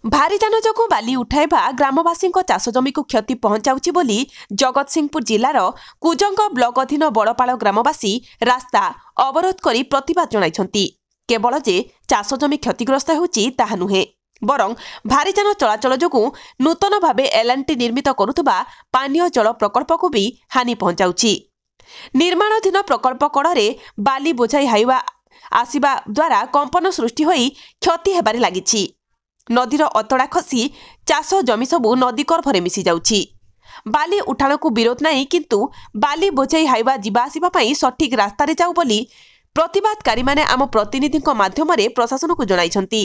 भारी जान जो बाली उठाइबा ग्रामवासी चाष जमी को क्षति पहुंचाउछि बोली जगतसिंहपुर जिलार कुजंग ब्लॉक अधीन बड़पाड़ ग्रामवासी रास्ता अवरोध करी प्रतिवाद जणाइछन्ति। केवल जे चाष जमी क्षतिग्रस्त होउछि ताहा नुहे बरं भारी जान चलाचल जोगु नूतन भावे एलएनटी निर्मित करुथबा पानीय जल प्रकल्प को भी हानि पहुंचाउछि। निर्माणाधीन प्रकल्प कड़े बाली बोझाई हाइवा आसिबा द्वारा कंपन सृष्टि होई क्षति हेबारे लागिछि। नदीर अतड़ा खसी चाष जमी सबू नदी गर्भरे मिसी जाउछि। बाली उठाण को विरोध नहीं किंतु बाली बोझाई हाइवा जीवा आसिबा पई सठिक रास्ता रे जाउ बोली प्रतिवादकारी माने आम प्रतिनिधि माध्यम प्रशासन को जणाइछन्ति।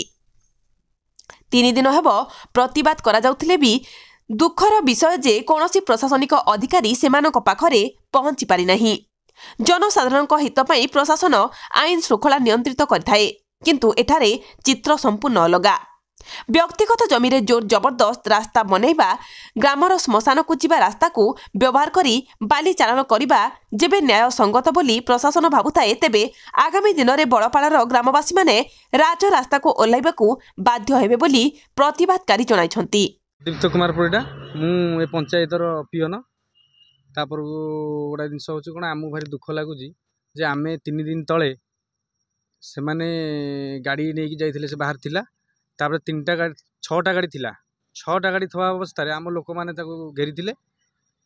3 दिन हेब प्रतिवाद करा जाउथिले भी दुखर विषय जे कौनसी प्रशासनिक अधिकारी सेमानक पाखरे पहुंची पारि नाही। जनसाधारण हित पई प्रशासन आईन श्रृंखला नियंत्रित करथाए किंतु एठारे चित्र संपूर्ण अलगा। व्यक्तिगत जमी रे जोर जबरदस्त रास्ता बनैबा ग्रामर श्मशान को जीवा रास्ता को व्यवहार करी बाली चालन करिबा जेबे न्याय संगत बोली प्रशासन भाबुताए तेबे आगामी दिन में बड़पाड़र ग्रामवासी माने राज रास्ता को ओह्लाइबा को बाध्य हेबे बोली प्रतिवादकारी जणाइछन्ति। दीप्त कुमार परिडा मु ए पंचायतर पियन तापर गोटा जिनस होछि कोन आमु भारी दुख लागुजी जे आमे 3 दिन तळे से माने गाड़ी नेकी जाइथिले से बाहर थिला तापर 3टा गाड़ी 6टा गाड़ी थिला 6टा गाड़ी थवा अवस्था रे आम लोक माने ताको घेरी थिले।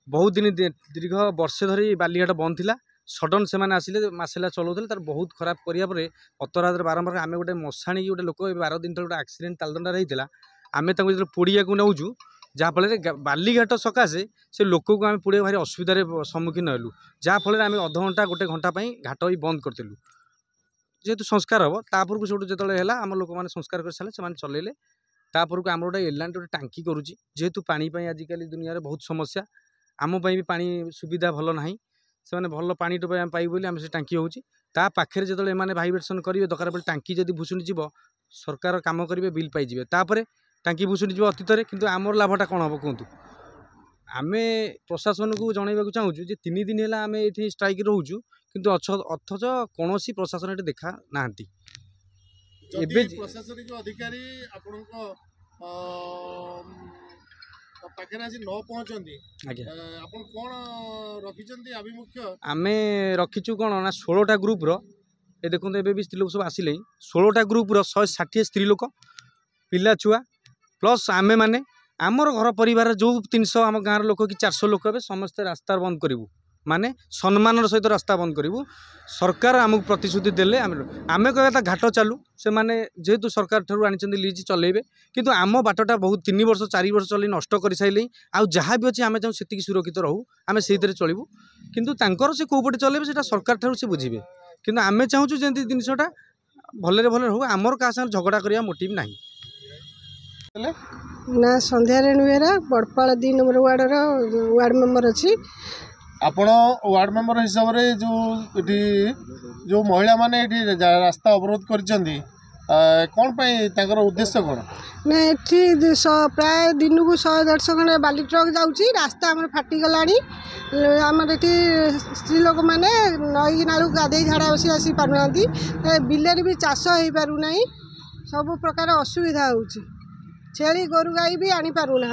बहुत दिन दीर्घ वर्षे धरी बालीघाट बंद थिला। सडन से माने आसिले मासेला चलाउथिले तार बहुत खराब करिया परे अतराद बारंबार आमे गोटे मशाणी गोटे लोक 12 दिन तले गोटे एक्सीडेंट तालदंडा रहितला आमे ताको जे पोड़िया को नौजु जहाँ फल बालीघाट सकाशे से लोक को आम पोड़िया भारी असुविधार सम्मुखीन हेलु जहाँ फल आम अध घंटा गोटे घंटा घाट ही बंद करथिलु जेहेतु संस्कार हम तापर को सब जो है आम लोक मैंने संस्कार कर सारे से चलेले तापर को आम गोटे एलांट गोटे टांकी करुच्ची जेहेतु पानी आजिकल दुनिया रे बहुत समस्या आम भी पानी सुविधा भल ना से भल पानी टोपाई आम पाइबू आम से टांकी होची ता पाखे जो मैंने भाइब्रेसन करेंगे दरकार पड़े टांकी जब भूषुणी जीव सरकार काम करेंगे बिल पाइबे तापर टांकी भूषुणी जीव अतीत किंतु आमर लाभटा कौन हम कहतु आम प्रशासन को जनइबा चाहूँ 3 दिन है आम ये स्ट्राइक रोचु किंतु अथच कौन प्रशासन ये देखा ना प्रशासनिक अधिकारी आम रखीचु कौन ना 16टा ग्रुप ये देखते एवं भी स्त्री लोक सब आसिले 16टा ग्रुप 160 स्त्री लोक पिला छुआ प्लस आमे माने आमर घर परिवार जो 300 आम गाँव लोक कि 400 लोक हे समस्ते रास्ता बंद करूँ माने सम्मान सहित रास्ता बंद करूँ सरकार आमको प्रतिश्रुति देले आमे कहता घाट चालू से माने जेहेतु सरकार ठूँ आनी लीज चलेबे किंतु आम बाटटा बहुत 3 वर्ष 4 वर्ष चल नष्ट कर सारे आउ जहाँ भी अच्छे आम चाहूँ से सुरक्षित रहू आम से चलू किंतु तांकर से कौ पटे चलेबे से सरकार ठूँ से बुझे किंतु आमे चाहूँ जमी जिनटा भले भले रहू आमर क्या साथ झगड़ा करने मोटिव ना ना संध्या रेणुवेरा बड़पाड़ 2 नंबर वार्ड मेंबर अच्छी आपण वार्ड मेंबर हिसाब से जो महिला माने रास्ता अवरोध कर कौन पर उद्देश्य कौन ना ये प्राय दिन को 100-150 खंडे बाली ट्रक जाऊँगी रास्ता आम फाटीगला आम ये स्त्री लोक मैंने नई नालू गाधे झाड़ा बसी आसी पारना बिलर भी चाष हो पारना सब प्रकार असुविधा होची छेली गोरु गाई भी आनी पारना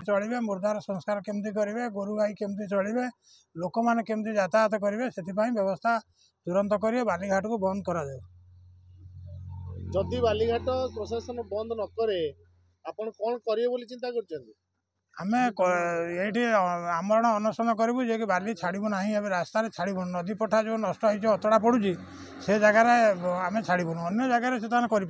चलिए मुर्दार संस्कार केमती करेंगे गोरु गाई केमती चलिए लोक मैंने केमती यातायात करेंगे से व्यवस्था तुरंत करेंगे बालीघाट को बंद करा जाए। जदि बालीघाट प्रशासन बंद न करे आपण कौन करिए बोली चिंता करछन्ती आमे ये आमरण अनशन करूँ जे कि बाली छाड़ू ना रास्तार छाड़ू नदी पठा जो नष्ट हो अतड़ा पड़ू से जगार आम छाड़ून अन्य जगह से कर